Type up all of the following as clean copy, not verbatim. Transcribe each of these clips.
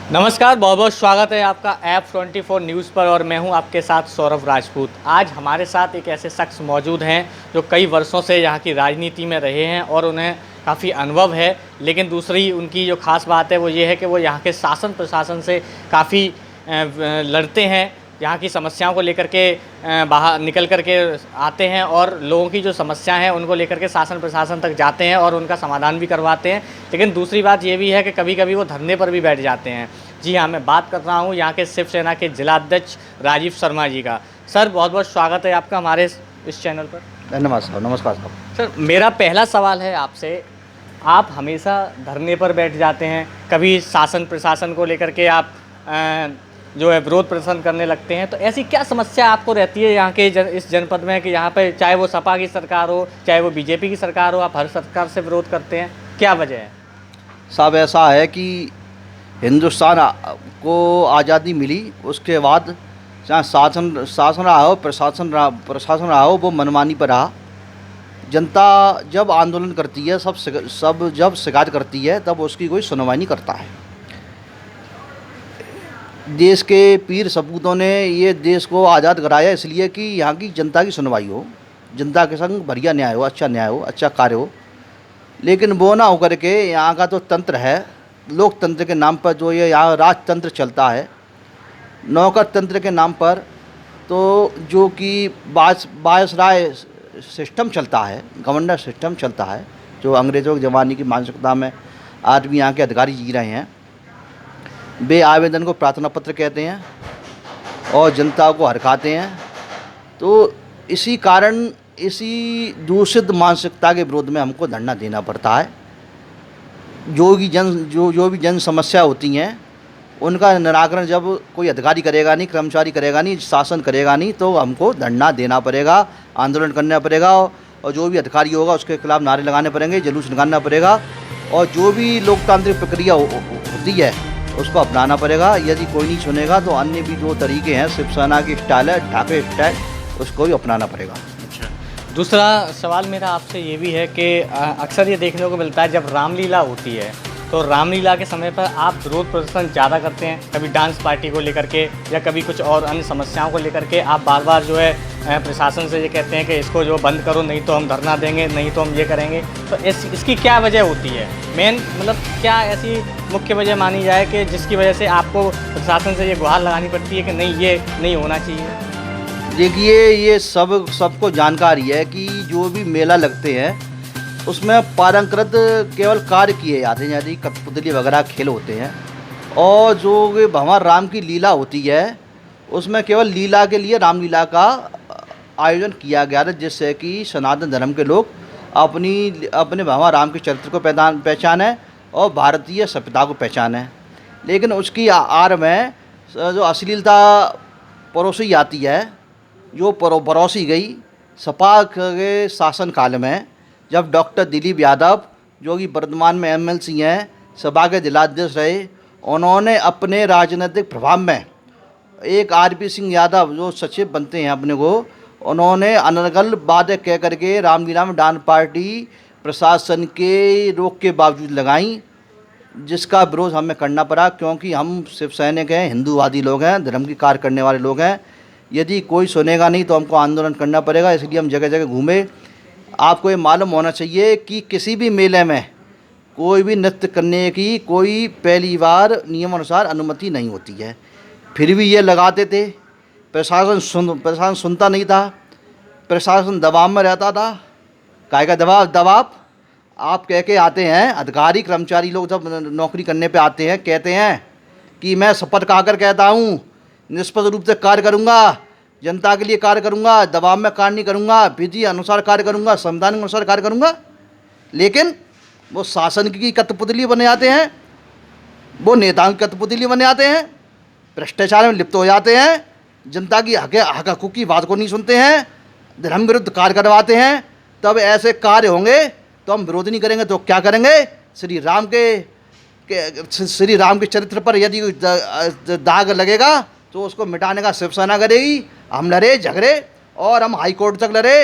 नमस्कार, बहुत बहुत स्वागत है आपका F24 न्यूज़ पर और मैं हूं आपके साथ सौरभ राजपूत। आज हमारे साथ एक ऐसे शख्स मौजूद हैं जो कई वर्षों से यहाँ की राजनीति में रहे हैं और उन्हें काफ़ी अनुभव है। लेकिन दूसरी उनकी जो ख़ास बात है वो ये है कि वो यहाँ के शासन प्रशासन से काफ़ी लड़ते हैं, यहाँ की समस्याओं को लेकर के बाहर निकल कर के आते हैं और लोगों की जो समस्या है उनको लेकर के शासन प्रशासन तक जाते हैं और उनका समाधान भी करवाते हैं। लेकिन दूसरी बात ये भी है कि कभी कभी वो धरने पर भी बैठ जाते हैं। जी हाँ, मैं बात कर रहा हूँ यहाँ के शिवसेना के जिला अध्यक्ष राजीव शर्मा जी का। सर, बहुत बहुत स्वागत है आपका हमारे इस चैनल पर। धन्यवाद साहब। नमस्कार साहब। सर, मेरा पहला सवाल है आपसे, आप हमेशा धरने पर बैठ जाते हैं, कभी शासन प्रशासन को लेकर के आप जो है विरोध प्रदर्शन करने लगते हैं, तो ऐसी क्या समस्या आपको रहती है यहाँ के इस जनपद में कि यहाँ पर चाहे वो सपा की सरकार हो चाहे वो बीजेपी की सरकार हो, आप हर सरकार से विरोध करते हैं, क्या वजह है? साहब ऐसा है कि हिंदुस्तान को आज़ादी मिली उसके बाद चाहे शासन रहा हो प्रशासन रहा हो, वो मनमानी पर रहा। जनता जब आंदोलन करती है, सब जब शिकायत करती है, तब उसकी कोई सुनवाई नहीं करता है। देश के पीर सपूतों ने ये देश को आज़ाद कराया इसलिए कि यहाँ की जनता की सुनवाई हो, जनता के संग बढ़िया न्याय हो, अच्छा कार्य हो। लेकिन वो ना होकर के यहाँ का तो तंत्र है, लोकतंत्र के नाम पर जो ये यहाँ राजतंत्र चलता है, नौकर तंत्र के नाम पर, तो जो कि वायसराय सिस्टम चलता है, गवर्नर सिस्टम चलता है, जो अंग्रेज़ों की ज़माने की मानसिकता में आज भी यहाँ के अधिकारी जी रहे हैं। वे आवेदन को प्रार्थना पत्र कहते हैं और जनता को हरकाते हैं। तो इसी कारण इसी दूषित मानसिकता के विरोध में हमको धरना देना पड़ता है। जो भी जन समस्या होती हैं उनका निराकरण जब कोई अधिकारी करेगा नहीं, कर्मचारी करेगा नहीं, शासन करेगा नहीं, तो हमको धरना देना पड़ेगा, आंदोलन करना पड़ेगा और जो भी अधिकारी होगा उसके खिलाफ नारे लगाने पड़ेंगे, जुलूस निकालना पड़ेगा और जो भी लोकतांत्रिक प्रक्रिया होती है उसको अपनाना पड़ेगा। यदि कोई नहीं सुनेगा तो अन्य भी जो तरीके हैं, शिवसेना की स्टाइल है, ढाके स्टाइल, उसको भी अपनाना पड़ेगा। अच्छा, दूसरा सवाल मेरा आपसे ये भी है कि अक्सर ये देखने को मिलता है जब रामलीला होती है तो रामलीला के समय पर आप विरोध प्रदर्शन ज़्यादा करते हैं, कभी डांस पार्टी को लेकर के या कभी कुछ और अन्य समस्याओं को लेकर के आप बार बार जो है प्रशासन से ये कहते हैं कि इसको जो बंद करो, नहीं तो हम धरना देंगे, नहीं तो हम ये करेंगे। तो इसकी क्या वजह होती है? मेन मतलब क्या ऐसी मुख्य वजह मानी जाए कि जिसकी वजह से आपको प्रशासन से ये गुहार लगानी पड़ती है कि नहीं, ये नहीं होना चाहिए? देखिए, ये सबको जानकारी है कि जो भी मेला लगते हैं उसमें पारंपरिक केवल कार्य किए जाते हैं, यानी कठपुतली वगैरह खेल होते हैं। और जो भगवान राम की लीला होती है उसमें केवल लीला के लिए रामलीला का आयोजन किया गया था, जिससे कि सनातन धर्म के लोग अपने भगवान राम के चरित्र को पहचानें और भारतीय सभ्यता को पहचानें। लेकिन उसकी आड़ में जो अश्लीलता परोसी जाती है, जो परोसी गई सपा के शासनकाल में, जब डॉक्टर दिलीप यादव जो कि वर्तमान में एमएलसी हैं, सपा के जिलाध्यक्ष रहे, उन्होंने अपने राजनीतिक प्रभाव में एक आरपी सिंह यादव जो सचिव बनते हैं अपने को, उन्होंने अनर्गल बातें कह करके रामलीला में डांस पार्टी प्रशासन के रोक के बावजूद लगाई, जिसका विरोध हमें करना पड़ा क्योंकि हम शिवसैनिक हैं, हिंदूवादी लोग हैं, धर्म की कार्य करने वाले लोग हैं। यदि कोई सुनेगा नहीं तो हमको आंदोलन करना पड़ेगा, इसलिए हम जगह जगह घूमे। आपको ये मालूम होना चाहिए कि किसी भी मेले में कोई भी नृत्य करने की कोई पहली बार नियमानुसार अनुमति नहीं होती है, फिर भी ये लगाते थे। प्रशासन सुनता नहीं था, प्रशासन दबाव में रहता था। काय का दबाव आप कह के आते हैं, अधिकारी कर्मचारी लोग जब नौकरी करने पे आते हैं कहते हैं कि मैं शपथ खाकर कहता हूँ निष्पक्ष रूप से कार्य करूँगा, जनता के लिए कार्य करूँगा, दबाव में कार्य नहीं करूँगा, विधि अनुसार कार्य करूँगा, संविधान के अनुसार कार्य करूँगा। लेकिन वो शासन की कठपुतली बने जाते हैं, वो नेताओं की कठपुतली बने जाते हैं, भ्रष्टाचार में लिप्त हो जाते हैं, जनता की हकों की बात को नहीं सुनते हैं, धर्म विरुद्ध कार्य करवाते हैं। तब ऐसे कार्य होंगे तो हम विरोध नहीं करेंगे तो क्या करेंगे? श्री राम के चरित्र पर यदि दाग लगेगा तो उसको मिटाने का शिवसेना करेगी। हम लड़े झगड़े और हम हाई कोर्ट तक लड़े।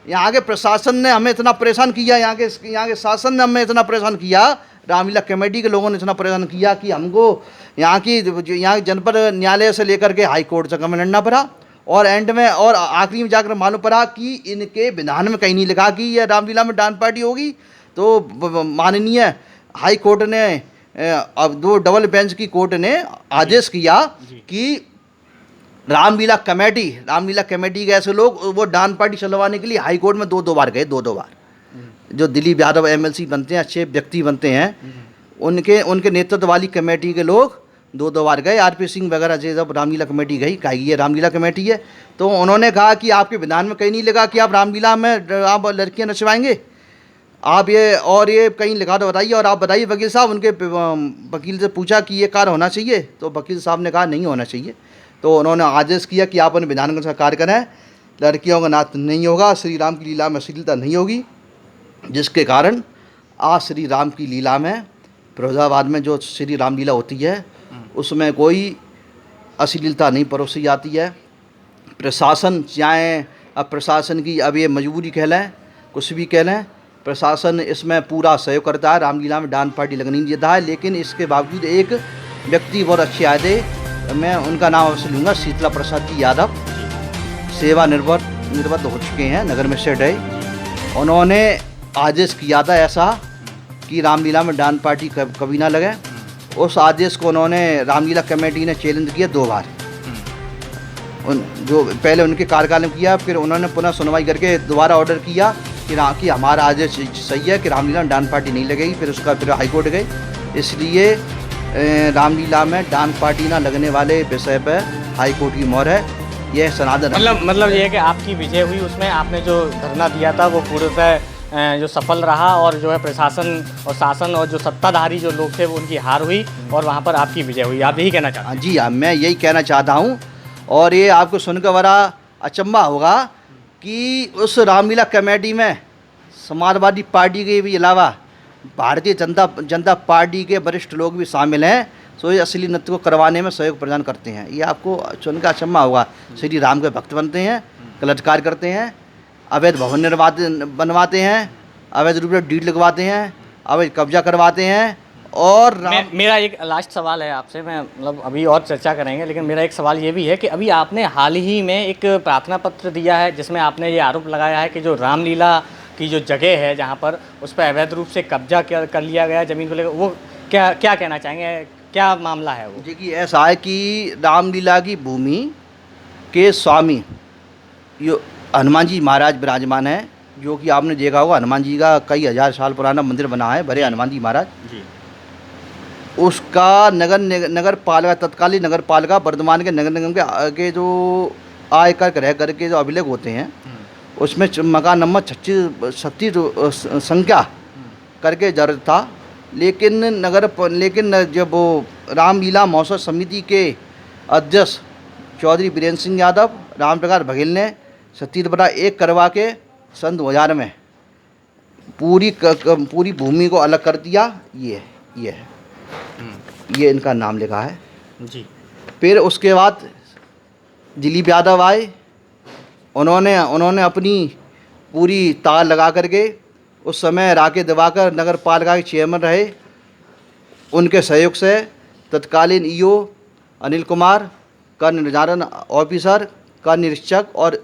यहाँ के प्रशासन ने हमें इतना परेशान किया, यहाँ के शासन ने हमें इतना परेशान किया, रामलीला कमेटी के लोगों ने इतना परेशान किया कि हमको यहाँ जनपद न्यायालय से लेकर के हाई कोर्ट तक हमें लड़ना पड़ा, और एंड में और आखिरी में जाकर मालूम पड़ा कि इनके विधान में कहीं नहीं लिखा कि यह रामलीला में डांस पार्टी होगी। तो माननीय हाई कोर्ट ने अब 2 डबल बेंच की कोर्ट ने आदेश किया कि रामलीला कमेटी के ऐसे लोग वो डांस पार्टी चलवाने के लिए हाई कोर्ट में 2 बार गए, 2 बार। जो दिलीप यादव एमएलसी बनते हैं, अच्छे व्यक्ति बनते हैं, उनके नेतृत्व वाली कमेटी के लोग 2 बार गए। आरपी सिंह वगैरह से जब रामलीला कमेटी गई, कहा ये रामलीला कमेटी है, तो उन्होंने कहा कि आपके विधान में कहीं नहीं लिखा कि आप रामलीला में आप लड़कियां नचवाएंगे, आप ये कहीं लिखा तो बताइए, और आप बताइए वकील साहब। उनके वकील से पूछा कि ये कार्य होना चाहिए, तो वकील साहब ने कहा नहीं होना चाहिए। तो उन्होंने आदेश किया कि आप उन्हें विधान के अनुसार कार्य करें, लड़कियों का नाच नहीं होगा, श्री राम की लीला में अश्लीलता नहीं होगी, जिसके कारण आज श्री राम की लीला में फिरोजाबाद में जो श्री राम लीला होती है उसमें कोई अश्लीलता नहीं परोसी जाती है। प्रशासन चाहे अब प्रशासन की अब ये मजबूरी कह लें, कुछ भी कह लें, प्रशासन इसमें पूरा सहयोग करता है। रामलीला में डांस पार्टी लगनी नहीं देता है, लेकिन इसके बावजूद एक व्यक्ति बहुत अच्छे आए थे, मैं उनका नाम अवश्य लूँगा, शीतला प्रसाद जी यादव, सेवानिवृत्त हो चुके हैं, नगर में सेट है। उन्होंने आदेश किया था ऐसा कि रामलीला में डांस पार्टी कभी ना लगे। उस आदेश को उन्होंने रामलीला कमेटी ने चैलेंज किया 2 बार। जो पहले उनके कार्यकाल में किया, फिर उन्होंने पुनः सुनवाई करके दोबारा ऑर्डर किया कि हमारा आदेश सही है कि रामलीला में डांस पार्टी नहीं लगेगी। फिर हाईकोर्ट गए। इसलिए रामलीला में डांस पार्टी ना लगने वाले विषय पर हाईकोर्ट की मोहर है। यह सनातन मतलब ये है कि आपकी विजय हुई, उसमें आपने जो धरना दिया था वो पूर्णतः जो सफल रहा, और जो है प्रशासन और शासन और जो सत्ताधारी जो लोग थे वो उनकी हार हुई और वहाँ पर आपकी विजय हुई। आप यही कहना चाहते हैं? जी हाँ, मैं यही कहना चाहता हूँ। और ये आपको सुनकर बड़ा अचंभा होगा कि उस रामलीला कमेटी में समाजवादी पार्टी के भी अलावा भारतीय जनता पार्टी के वरिष्ठ लोग भी शामिल हैं। सो ये असली नृत्य को करवाने में सहयोग प्रदान करते हैं। ये आपको सुनकर अचंभा होगा। श्री राम के भक्त बनते हैं, गलतकार करते हैं, अवैध भवन बनवाते हैं, अवैध रूप से डीड लगवाते हैं, अवैध कब्जा करवाते हैं। और मेरा एक लास्ट सवाल है आपसे, मैं मतलब अभी और चर्चा करेंगे, लेकिन मेरा एक सवाल ये भी है कि अभी आपने हाल ही में एक प्रार्थना पत्र दिया है जिसमें आपने ये आरोप लगाया है कि जो रामलीला की जो जगह है जहाँ पर उस पर अवैध रूप से कब्जा कर लिया गया ज़मीन को लेकर, वो क्या कहना चाहेंगे, क्या मामला है वो? देखिए ऐसा है कि रामलीला की भूमि के स्वामी यो हनुमान जी महाराज विराजमान है, जो कि आपने देखा होगा हनुमान जी का कई हजार साल पुराना मंदिर बना है, बड़े हनुमान जी महाराज जी। उसका नगर पालिका, तत्कालीन नगर पालिका वर्धमान के नगर निगम के जो आयकर गृह कर के जो अभिलेख होते हैं उसमें मकान नंबर 36 संख्या करके दर्ज था। लेकिन जब वो रामलीला महोत्सव समिति के अध्यक्ष चौधरी वीरेंद्र सिंह यादव, राम प्रकाश बघेल ने 37/1 करवा के सन 2000 में पूरी भूमि को अलग कर दिया। ये इनका नाम लिखा है जी। फिर उसके बाद दिलीप यादव आए, उन्होंने अपनी पूरी तार लगा करके, उस समय राकेश दिवाकर नगर पालिका के चेयरमैन रहे, उनके सहयोग से तत्कालीन ईओ अनिल कुमार का निर्धारण ऑफिसर का निरीक्षक और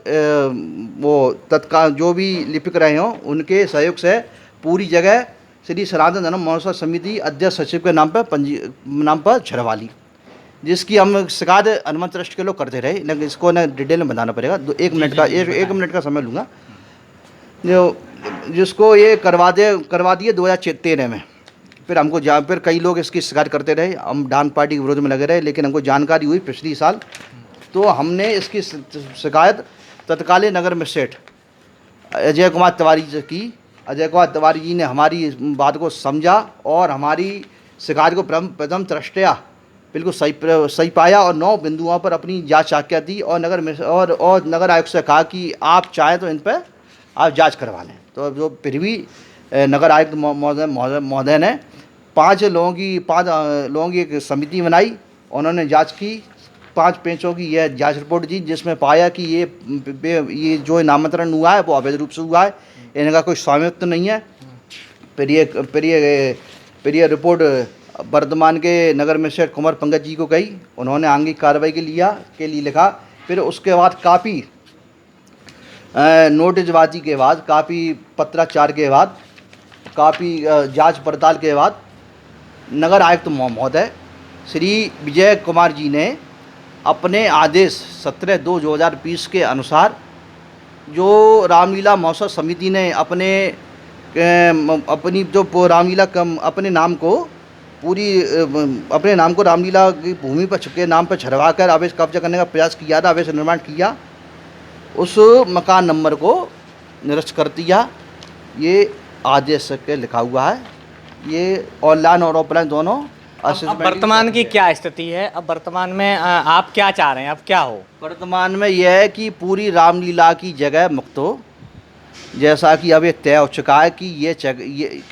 वो तत्काल जो भी लिपिक रहे हों उनके सहयोग से पूरी जगह श्री सनातन धर्म महोत्सव समिति अध्यक्ष सचिव के नाम पर झरवाली, जिसकी हम शिकायत हनुमान ट्रस्ट के लोग करते रहे। इसको ना डिटेल में बताना पड़ेगा, 1 मिनट का समय लूँगा। जिसको ये करवा दिए 2013 में। फिर कई लोग इसकी शिकायत करते रहे, हम डांस पार्टी के विरोध में लगे रहे, लेकिन हमको जानकारी हुई पिछली साल, तो हमने इसकी शिकायत तत्कालीन नगर में सेठ अजय कुमार तिवारी से की। अजय कुमार तिवारी जी ने हमारी इस बात को समझा और हमारी शिकायत को प्रथम दृष्टया बिल्कुल सही पाया और 9 बिंदुओं पर अपनी जांच आज्ञा दी और नगर आयुक्त से कहा कि आप चाहें तो इन पर आप जांच करवा लें। तो जो फिर भी नगर आयुक्त महोदय ने 5 लोगों की एक समिति बनाई। उन्होंने जांच की, 5 पेजों की यह जांच रिपोर्ट दी, जिसमें पाया कि ये जो नामांतरण हुआ है वो अवैध रूप से हुआ है, इनका कोई स्वामित्व नहीं है। फिर ये फिर ये रिपोर्ट वर्तमान के नगर मजिस्ट्रेट कुंवर पंकज जी को गई, उन्होंने आगे कार्रवाई के लिए लिखा। फिर उसके बाद काफ़ी नोटिसबाजी के बाद, काफ़ी पत्राचार के बाद, काफ़ी जांच पड़ताल के बाद नगर आयुक्त महोदय श्री विजय कुमार जी ने अपने आदेश 17/2/2020 के अनुसार जो रामलीला महोत्सव समिति ने अपनी जो रामलीला अपने नाम को रामलीला की भूमि पर के नाम पर छरवा कर अवैध कब्जा करने का प्रयास किया था, अवैध निर्माण किया, उस मकान नंबर को निरस्त कर दिया। ये आदेश के लिखा हुआ है। ये ऑनलाइन और ऑफलाइन दोनों। अब वर्तमान की क्या स्थिति है? अब वर्तमान में आप क्या चाह रहे हैं? अब क्या हो? वर्तमान में यह है कि पूरी रामलीला की जगह मुक्त हो, जैसा कि अब ये तय हो चुका है कि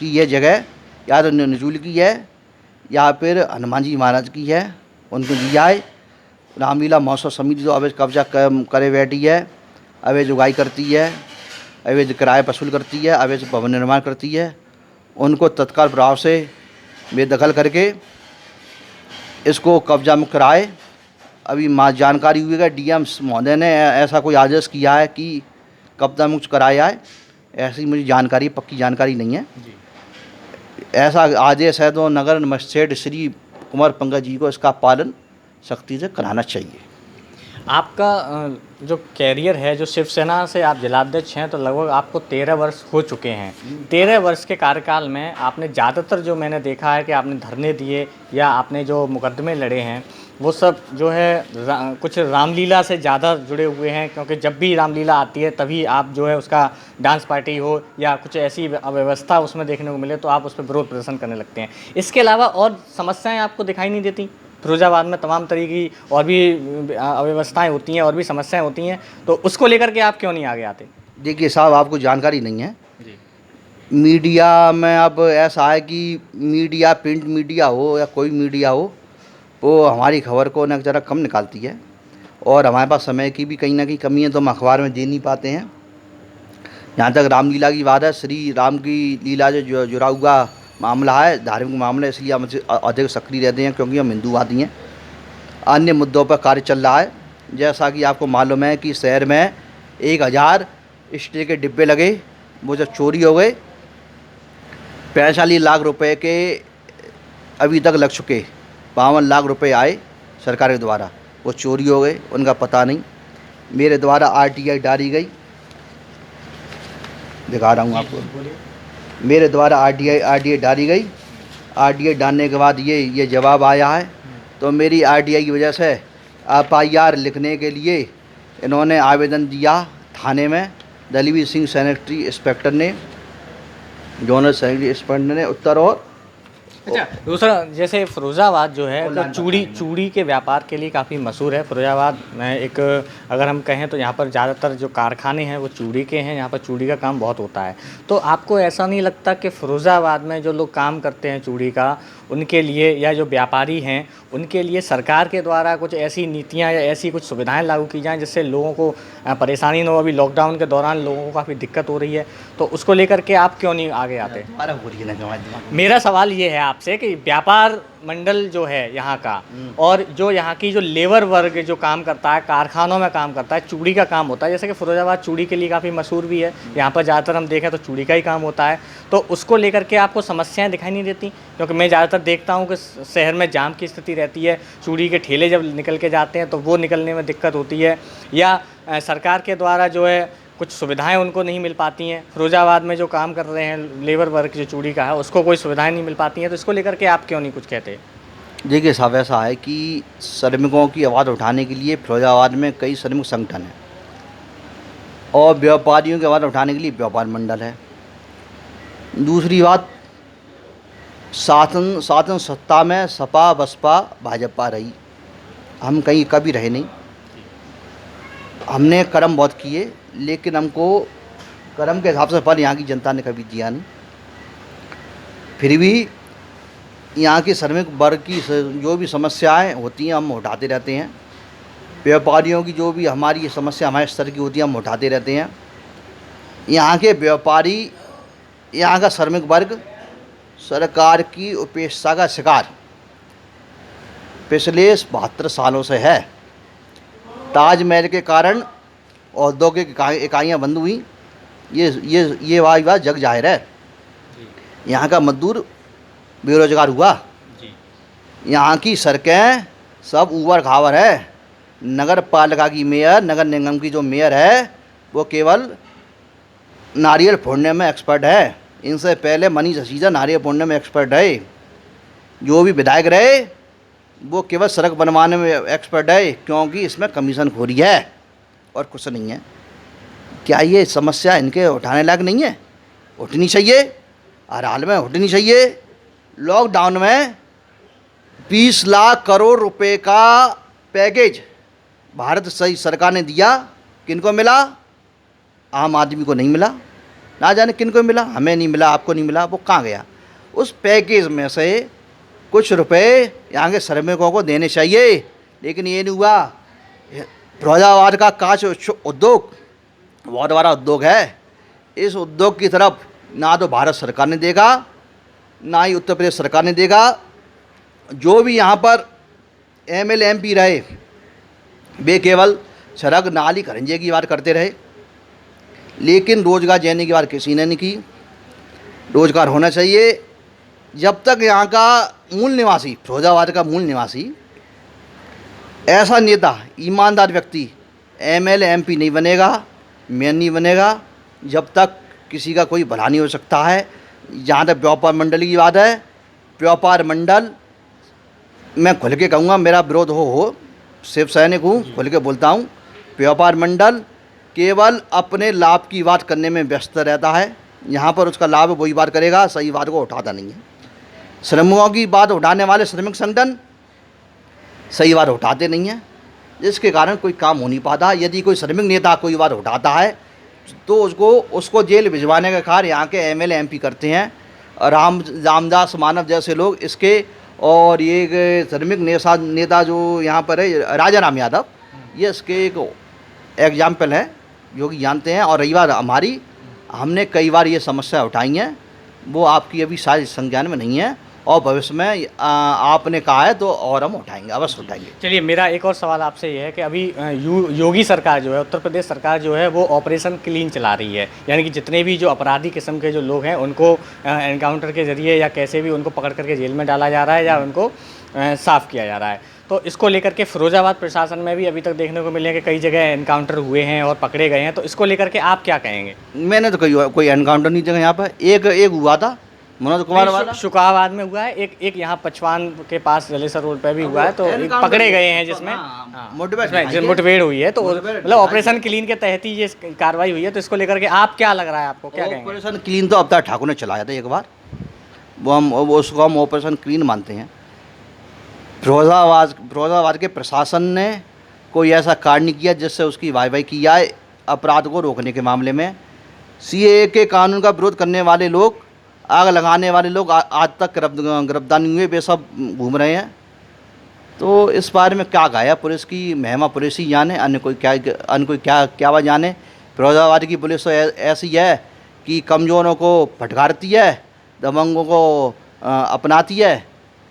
ये जगह या तो नजूल की है या फिर हनुमान जी महाराज की है, उनको दी जाए। रामलीला महोत्सव समिति जो अवैध कब्जा करे बैठी है, अवैध उगाई करती है, अवैध किराया वसूल करती है, अवैध भवन निर्माण करती है, उनको तत्काल प्रभाव से बेदखल करके इसको कब्जा मुक्त कराए। अभी जानकारी हुई है डीएम महोदय ने ऐसा कोई आदेश किया है कि कब्जा मुक्त कराया है, ऐसी मुझे जानकारी, पक्की जानकारी नहीं है। ऐसा आदेश है तो नगर मजिस्ट्रेट श्री कुंवर पंकज जी को इसका पालन सख्ती से कराना चाहिए। आपका जो कैरियर है, जो शिवसेना से आप जिलाध्यक्ष हैं, तो लगभग आपको 13 वर्ष हो चुके हैं। 13 वर्ष के कार्यकाल में आपने ज़्यादातर जो मैंने देखा है कि आपने धरने दिए या आपने जो मुकदमे लड़े हैं वो सब जो है कुछ रामलीला से ज़्यादा जुड़े हुए हैं, क्योंकि जब भी रामलीला आती है तभी आप जो है उसका डांस पार्टी हो या कुछ ऐसी अव्यवस्था उसमें देखने को मिले तो आप उस पर विरोध प्रदर्शन करने लगते हैं। इसके अलावा और समस्याएँ आपको दिखाई नहीं देती? फिरोजाबाद में तमाम तरह की और भी अव्यवस्थाएं होती हैं और भी समस्याएं होती हैं, तो उसको लेकर के आप क्यों नहीं आगे आते? देखिए साहब, आपको जानकारी नहीं है जी। मीडिया में अब ऐसा है कि मीडिया, प्रिंट मीडिया हो या कोई मीडिया हो, वो हमारी खबर को न ज़रा कम निकालती है और हमारे पास समय की भी कहीं ना कहीं कमी है, तो हम अखबार में दे नहीं पाते हैं। यहाँ तक रामलीला की बात है, श्री राम की लीला जो जुड़ा हुआ मामला है, धार्मिक मामला, इसलिए हम अधिक सक्रिय रहते हैं क्योंकि हम हिंदूवादी हैं। अन्य मुद्दों पर कार्य चल रहा है। जैसा कि आपको मालूम है कि शहर में 1000 स्टील के डिब्बे लगे, वो जब चोरी हो गए, 45 लाख रुपए के अभी तक लग चुके, 52 लाख रुपए आए सरकार के द्वारा, वो चोरी हो गए, उनका पता नहीं। मेरे द्वारा RTI डाली गई, दिखा रहा हूँ आपको, मेरे द्वारा RTI डाली गई। RTI डालने के बाद ये जवाब आया है, तो मेरी RTI की वजह से FIR लिखने के लिए इन्होंने आवेदन दिया थाने में। दलवीर सिंह सैनिटरी इंस्पेक्टर ने, जोनल सैनिटरी इंस्पेक्टर ने उत्तर और अच्छा, दूसरा जैसे फिरोजाबाद जो है तो चूड़ी के व्यापार के लिए काफ़ी मशहूर है। फिरोजाबाद में एक अगर हम कहें तो यहाँ पर ज़्यादातर जो कारखाने हैं वो चूड़ी के हैं, यहाँ पर चूड़ी का काम बहुत होता है। तो आपको ऐसा नहीं लगता कि फिरोजाबाद में जो लोग काम करते हैं चूड़ी का, उनके लिए या जो व्यापारी हैं उनके लिए सरकार के द्वारा कुछ ऐसी नीतियाँ या ऐसी कुछ सुविधाएँ लागू की जाएँ जिससे लोगों को परेशानी न हो? अभी लॉकडाउन के दौरान लोगों को काफ़ी दिक्कत हो रही है, तो उसको लेकर के आप क्यों नहीं आगे आते? मेरा सवाल ये है आपसे कि व्यापार मंडल जो है यहाँ का और जो यहाँ की जो लेबर वर्ग जो काम करता है, कारखानों में काम करता है, चूड़ी का काम होता है, जैसे कि फिरोजाबाद चूड़ी के लिए काफ़ी मशहूर भी है, यहाँ पर ज़्यादातर हम देखें तो चूड़ी का ही काम होता है, तो उसको लेकर के आपको समस्याएं दिखाई नहीं देती? क्योंकि मैं ज़्यादातर देखता हूँ कि शहर में जाम की स्थिति रहती है, चूड़ी के ठेले जब निकल के जाते हैं तो वो निकलने में दिक्कत होती है, या सरकार के द्वारा जो है कुछ सुविधाएं उनको नहीं मिल पाती हैं। फिरोजाबाद में जो काम कर रहे हैं लेबर वर्ग जो चूड़ी का है उसको कोई सुविधाएं नहीं मिल पाती हैं, तो इसको लेकर के आप क्यों नहीं कुछ कहते? देखिए साहब, ऐसा है कि श्रमिकों की आवाज़ उठाने के लिए फिरोजाबाद में कई श्रमिक संगठन हैं और व्यापारियों की आवाज़ उठाने के लिए व्यापार मंडल है। दूसरी बात, शासन सत्ता में सपा बसपा भाजपा रही, हम कहीं कभी रहे नहीं। हमने कर्म बहुत किए, लेकिन हमको कर्म के हिसाब से फल यहाँ की जनता ने कभी दिया नहीं। फिर भी यहाँ के श्रमिक वर्ग की जो भी समस्याएं होती हैं हम उठाते रहते हैं। व्यापारियों की जो भी हमारी समस्या हमारे स्तर की होती है हम उठाते रहते हैं। यहाँ के व्यापारी, यहाँ का श्रमिक वर्ग सरकार की उपेक्षा का शिकार पिछले 72 सालों से है। ताजमहल के कारण औद्योगिक इकाइयाँ बंद हुई, ये बात जग जाहिर है। यहाँ का मजदूर बेरोजगार हुआ, यहाँ की सड़कें सब ऊबड़ खाबड़ है। नगर पालिका की मेयर, नगर निगम की जो मेयर है वो केवल नारियल फोड़ने में एक्सपर्ट है। इनसे पहले मनीष सिसोदिया नारियल फोड़ने में एक्सपर्ट है। जो भी विधायक रहे वो केवल सड़क बनवाने में एक्सपर्ट है, क्योंकि इसमें कमीशन खोरी है और कुछ नहीं है। क्या ये समस्या इनके उठाने लायक नहीं है? उठनी चाहिए, हर हाल में उठनी चाहिए। लॉकडाउन में 20 लाख करोड़ रुपए का पैकेज भारत सही सरकार ने दिया, किनको मिला? आम आदमी को नहीं मिला, ना जाने किनको मिला, हमें नहीं मिला, आपको नहीं मिला, वो कहाँ गया? उस पैकेज में से कुछ रुपए यहाँ के श्रमिकों को देने चाहिए, लेकिन ये नहीं हुआ। फिरोजाबाद का कांच उद्योग बहुत बड़ा उद्योग है। इस उद्योग की तरफ ना तो भारत सरकार ने देखा, ना ही उत्तर प्रदेश सरकार ने देखा। जो भी यहाँ पर एमएलए एमपी रहे वे केवल सड़क नाली खरंजे की बात करते रहे, लेकिन रोजगार देने की बात किसी ने नहीं की। रोजगार होना चाहिए। जब तक यहाँ का मूल निवासी, फिरोजाबाद का मूल निवासी ऐसा नेता, ईमानदार व्यक्ति एमएलए एमपी नहीं बनेगा, मेयर नहीं बनेगा, जब तक किसी का कोई भला नहीं हो सकता है। जहाँ तक व्यापार मंडल की बात है, व्यापार मंडल मैं खुल के कहूँगा, मेरा विरोध हो शिव सैनिक हूँ, खुल के बोलता हूँ, व्यापार मंडल केवल अपने लाभ की बात करने में व्यस्त रहता है। यहाँ पर उसका लाभ वही बात करेगा, सही बात को उठाता नहीं है। श्रमिकों की बात उठाने वाले श्रमिक संगठन सही बात उठाते नहीं हैं, जिसके कारण कोई काम हो नहीं पाता। यदि कोई श्रमिक नेता कोई बात उठाता है तो उसको जेल भिजवाने का कार्य यहाँ के एमएलए एमपी करते हैं। रामदास मानव जैसे लोग इसके, और ये श्रमिक नेता जो यहाँ पर है राजा राम यादव, ये इसके एक एग्जाम्पल है जो कि जानते हैं। और रही बात हमारी, हमने कई बार ये समस्या उठाई हैं, वो आपकी अभी शायद संज्ञान में नहीं है, और भविष्य में आपने कहा है तो और हम उठाएंगे, अवश्य उठाएंगे। चलिए, मेरा एक और सवाल आपसे ये है कि अभी योगी सरकार जो है, उत्तर प्रदेश सरकार जो है, वो ऑपरेशन क्लीन चला रही है, यानी कि जितने भी जो अपराधी किस्म के जो लोग हैं उनको एनकाउंटर के जरिए या कैसे भी उनको पकड़ करके जेल में डाला जा रहा है या उनको साफ़ किया जा रहा है। तो इसको लेकर के फिरोजाबाद प्रशासन में भी अभी तक देखने को मिले हैं कि कई जगह एनकाउंटर हुए हैं और पकड़े गए हैं, तो इसको लेकर के आप क्या कहेंगे? मैंने तो कोई एनकाउंटर नहीं देखा यहाँ पर। एक हुआ था मनोज कुमार वाला, शुकाबाद में हुआ है, एक यहाँ पचवान के पास जलेसर रोड पे भी हुआ है, तो पकड़े गए हैं जिसमें मुठभेड़ हुई है। तो मतलब ऑपरेशन क्लीन के तहत ही ये कार्रवाई हुई है, तो इसको लेकर के आप क्या लग रहा है, आपको क्या कहेंगे? ऑपरेशन क्लीन तो अवतार ठाकुर ने चलाया था एक बार, उसको हम ऑपरेशन क्लीन मानते हैं। फिरोजाबाद के प्रशासन ने कोई ऐसा कार्य नहीं किया जिससे उसकी वाहवाही की जाए। अपराध को रोकने के मामले में सीएए के कानून का विरोध करने वाले लोग, आग लगाने वाले लोग आज तक गिरफ्तार नहीं हुए, वे सब घूम रहे हैं। तो इस बारे में क्या गाया पुलिस की महिमा पुलिस ही जाने, अन्य कोई क्या वह जाने। फिरोजाबाद की पुलिस तो ऐसी है कि कमज़ोरों को फटकारती है, दबंगों को अपनाती है,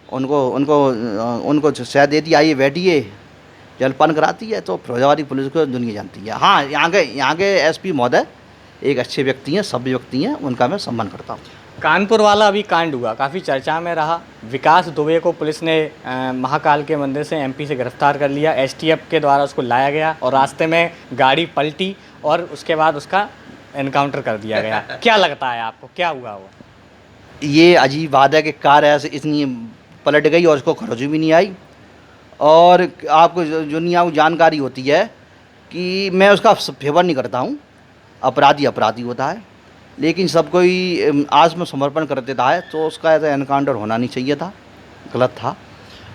उनको शह देती, आइए बैठिए, जलपान कराती है। तो फिरोजाबादी पुलिस को दुनिया जानती है। हाँ, यहाँ के एसपी महोदय एक अच्छे व्यक्ति हैं, सभ्य व्यक्ति हैं, उनका मैं सम्मान करता हूँ। कानपुर वाला अभी कांड हुआ, काफ़ी चर्चा में रहा। विकास दुबे को पुलिस ने महाकाल के मंदिर से एमपी से गिरफ्तार कर लिया, एसटीएफ के द्वारा उसको लाया गया और रास्ते में गाड़ी पलटी और उसके बाद उसका एनकाउंटर कर दिया गया। क्या लगता है आपको, क्या हुआ वो? ये अजीब बात है कि कार ऐसे इतनी पलट गई और उसको खरोंच भी नहीं आई। और आपको दुनिया को जानकारी होती है कि मैं उसका फेवर नहीं करता हूँ, अपराधी होता है, लेकिन सब कोई आत्मसमर्पण कर देता है, तो उसका ऐसा एनकाउंटर होना नहीं चाहिए था, गलत था।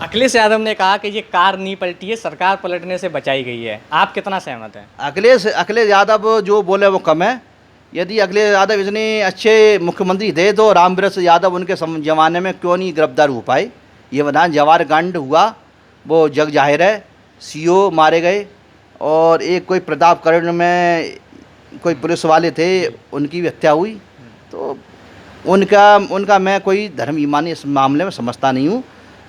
अखिलेश यादव ने कहा कि ये कार नहीं पलटी है, सरकार पलटने से बचाई गई है। आप कितना सहमत हैं? अखिलेश यादव जो बोले वो कम है। यदि अखिलेश यादव इतने अच्छे मुख्यमंत्री थे तो रामवृक्ष यादव उनके ज़माने में क्यों नहीं गिरफ्तार हो पाए? ये बताएं। जवाहर कांड हुआ वो जग जाहिर है, सीओ मारे गए, और एक कोई प्रतापगढ़ में कोई पुलिस वाले थे, उनकी भी हत्या हुई। तो उनका उनका मैं कोई धर्म ईमानी इस मामले में समझता नहीं हूँ।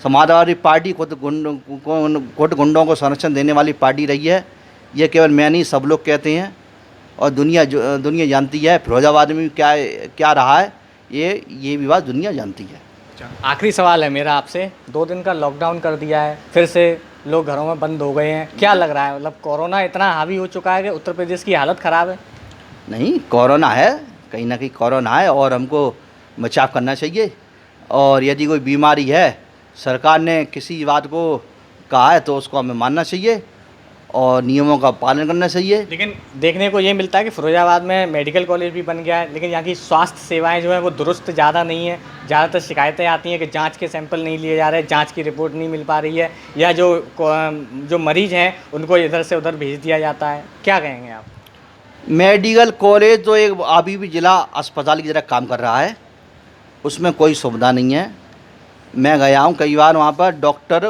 समाजवादी पार्टी खुद गुंडों को संरक्षण देने वाली पार्टी रही है, ये केवल मैं नहीं सब लोग कहते हैं और दुनिया जानती है। फिरोजाबाद में क्या क्या रहा है ये भी बात दुनिया जानती है। आखिरी सवाल है मेरा आपसे, 2 दिन का लॉकडाउन कर दिया है, फिर से लोग घरों में बंद हो गए हैं, क्या लग रहा है? मतलब कोरोना इतना हावी हो चुका है कि उत्तर प्रदेश की हालत ख़राब है। नहीं, कोरोना है, कहीं ना कहीं कोरोना है और हमको बचाव करना चाहिए। और यदि कोई बीमारी है, सरकार ने किसी बात को कहा है तो उसको हमें मानना चाहिए और नियमों का पालन करना चाहिए। लेकिन देखने को ये मिलता है कि फिरोजाबाद में मेडिकल कॉलेज भी बन गया है, लेकिन यहाँ की स्वास्थ्य सेवाएं जो है वो दुरुस्त ज़्यादा नहीं है। ज़्यादातर शिकायतें आती हैं कि जांच के सैंपल नहीं लिए जा रहे, जांच की रिपोर्ट नहीं मिल पा रही है, या जो मरीज़ हैं उनको इधर से उधर भेज दिया जाता है। क्या कहेंगे आप? मेडिकल कॉलेज तो एक अभी भी जिला अस्पताल की तरह काम कर रहा है, उसमें कोई सुविधा नहीं है। मैं गया हूँ कई बार वहाँ पर, डॉक्टर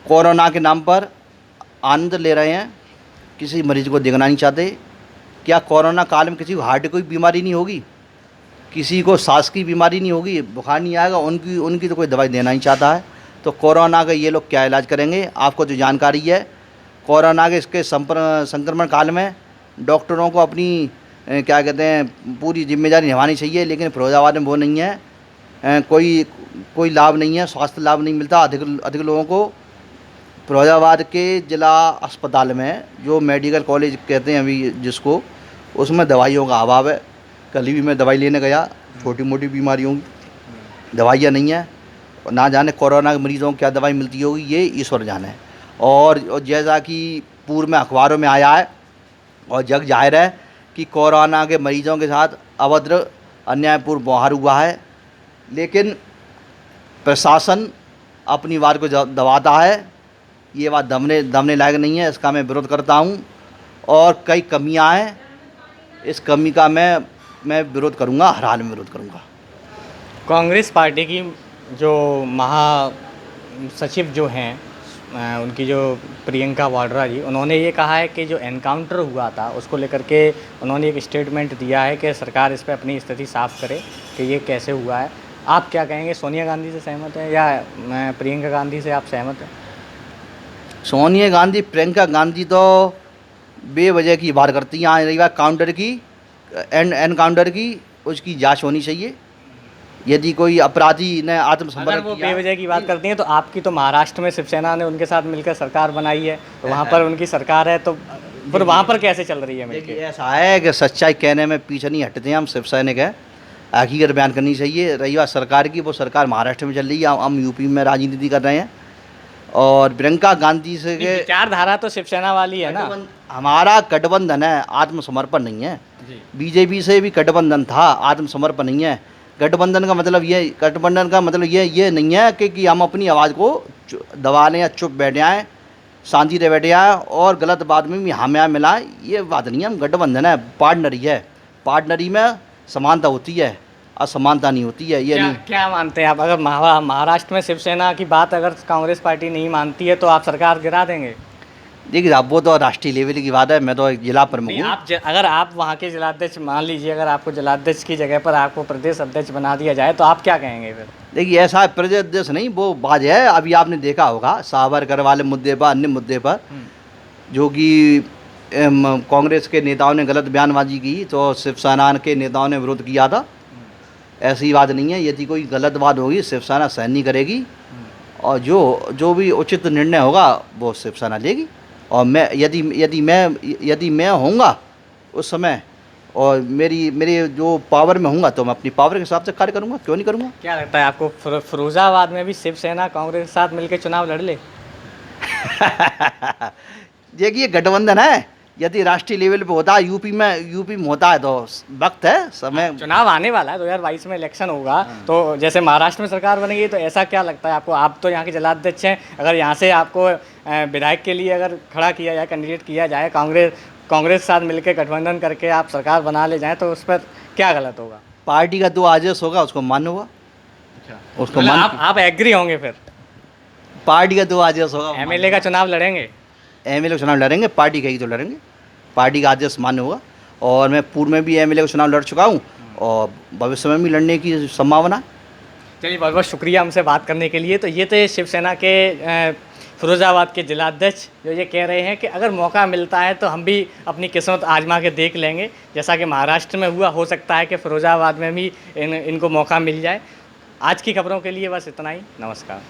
कोरोना के नाम पर आनंद ले रहे हैं, किसी मरीज़ को देखना नहीं चाहते। क्या कोरोना काल में किसी को हार्ट की कोई बीमारी नहीं होगी, किसी को सांस की बीमारी नहीं होगी, बुखार नहीं आएगा, उनकी तो कोई दवाई देना नहीं चाहता है। तो कोरोना का ये लोग क्या इलाज करेंगे? आपको जो जानकारी है, कोरोना के इसके संक्रमण काल में डॉक्टरों को अपनी क्या कहते हैं पूरी जिम्मेदारी निभानी चाहिए, लेकिन फिरोजाबाद में वो नहीं है। कोई लाभ नहीं है, स्वास्थ्य लाभ नहीं मिलता अधिक लोगों को। फिरोजाबाद के जिला अस्पताल में जो मेडिकल कॉलेज कहते हैं अभी जिसको, उसमें दवाइयों का अभाव है। कल भी मैं दवाई लेने गया, छोटी मोटी बीमारियों की दवाइयाँ नहीं है, ना जाने कोरोना के मरीजों को क्या दवाई मिलती होगी, ये ईश्वर जाने। और जैसा कि पूर्व में अखबारों में आया है और जग जाहिर है कि कोरोना के मरीजों के साथ अभद्र अन्यायपूर्ण व्यवहार हुआ है, लेकिन प्रशासन अपनी बात को दबाता है। ये बात दबने लायक नहीं है, इसका मैं विरोध करता हूँ और कई कमियां हैं, इस कमी का मैं विरोध करूँगा, हर हाल में विरोध करूँगा। कांग्रेस पार्टी की जो महासचिव जो हैं उनकी जो प्रियंका वाड्रा जी, उन्होंने ये कहा है कि जो एनकाउंटर हुआ था उसको लेकर के उन्होंने एक स्टेटमेंट दिया है कि सरकार इस पर अपनी स्थिति साफ करे कि ये कैसे हुआ है। आप क्या कहेंगे? सोनिया गांधी से सहमत हैं या प्रियंका गांधी से आप सहमत हैं? सोनिया गांधी, प्रियंका गांधी तो बेवजह की बात करती हैं। यहाँ रही बात काउंटर की, एनकाउंटर की, उसकी जांच होनी चाहिए। यदि कोई अपराधी ने आत्मसमर्पण अगर वो बेवजह की बात करती हैं तो आपकी तो महाराष्ट्र में शिवसेना ने उनके साथ मिलकर सरकार बनाई है, तो वहाँ पर उनकी सरकार है, तो फिर वहाँ पर कैसे चल रही है मिलके? ऐसा है कि सच्चाई कहने में पीछे नहीं हटते हैं हम, शिव सैनिक है, हकीकत बयान करनी चाहिए। रही बात सरकार की, वो सरकार महाराष्ट्र में चल रही है, हम यूपी में राजनीति कर रहे हैं। और प्रियंका गांधी से के विचारधारा तो शिवसेना वाली है ना, हमारा गठबंधन है, आत्मसमर्पण नहीं है। बीजेपी से भी गठबंधन था, आत्मसमर्पण नहीं है। गठबंधन का मतलब ये नहीं है कि हम अपनी आवाज़ को दबा लें या चुप बैठ जाएँ, शांति रह बैठ जाए और गलत बात में भी हम यहाँ मिलाएं, ये बात नहीं है। हम गठबंधन है, पार्टनरी है, पार्टनरी में समानता होती है, असमानता नहीं होती है। ये नहीं। क्या मानते हैं आप? अगर महाराष्ट्र में शिवसेना की बात अगर कांग्रेस पार्टी नहीं मानती है तो आप सरकार गिरा देंगे? देखिए आप, वो तो राष्ट्रीय लेवल की बात है, मैं तो एक जिला प्रमुख हूँ। अगर आप वहाँ के जिलाध्यक्ष, मान लीजिए अगर आपको जिलाध्यक्ष की जगह पर आपको प्रदेश अध्यक्ष बना दिया जाए तो आप क्या कहेंगे फिर? देखिए ऐसा प्रदेश अध्यक्ष नहीं, वो बात है, अभी आपने देखा होगा सावरकर वाले मुद्दे पर, अन्य मुद्दे पर जो कि कांग्रेस के नेताओं ने गलत बयानबाजी की तो शिवसेना के नेताओं ने विरोध किया था। ऐसी बात नहीं है, यदि कोई गलत बात होगी शिवसेना सहन नहीं करेगी और जो भी उचित निर्णय होगा वो शिवसेना लेगी। और मैं यदि मैं होऊंगा उस समय और मेरी जो पावर में होऊंगा तो मैं अपनी पावर के हिसाब से कार्य करूंगा, क्यों नहीं करूंगा। क्या लगता है आपको फिरोजाबाद में भी शिवसेना कांग्रेस के साथ मिलकर चुनाव लड़ ले? देखिए गठबंधन है, यदि राष्ट्रीय लेवल पे होता है, यूपी में होता है तो वक्त है, समय। चुनाव आने वाला है, 2022 में इलेक्शन होगा, तो जैसे महाराष्ट्र में सरकार बनेगी तो ऐसा क्या लगता है आपको? आप तो यहाँ के जिलाध्यक्ष हैं, अगर यहाँ से आपको विधायक के लिए अगर खड़ा किया जाए, कैंडिडेट किया जाए, कांग्रेस के साथ मिलकर गठबंधन करके आप सरकार बना ले जाएँ तो उस पर क्या गलत होगा? पार्टी का जो आदेश होगा उसको मान्य होगा। अच्छा, उसको आप एग्री होंगे फिर? पार्टी का जो आदेश होगा। एमएलए का चुनाव लड़ेंगे? एमएलए का चुनाव लड़ेंगे, पार्टी का ही तो लड़ेंगे, पार्टी का आदेश मान्य होगा। और मैं पूर्व में भी एमएलए का चुनाव लड़ चुका हूँ और भविष्य में भी लड़ने की संभावना। चलिए, बहुत बहुत शुक्रिया हमसे बात करने के लिए। तो ये थे शिवसेना के फिरोज़ाबाद के जिलाध्यक्ष, जो ये कह रहे हैं कि अगर मौका मिलता है तो हम भी अपनी किस्मत आजमा के देख लेंगे, जैसा कि महाराष्ट्र में हुआ। हो सकता है कि फिरोज़ाबाद में भी इनको मौका मिल जाए। आज की खबरों के लिए बस इतना ही। नमस्कार।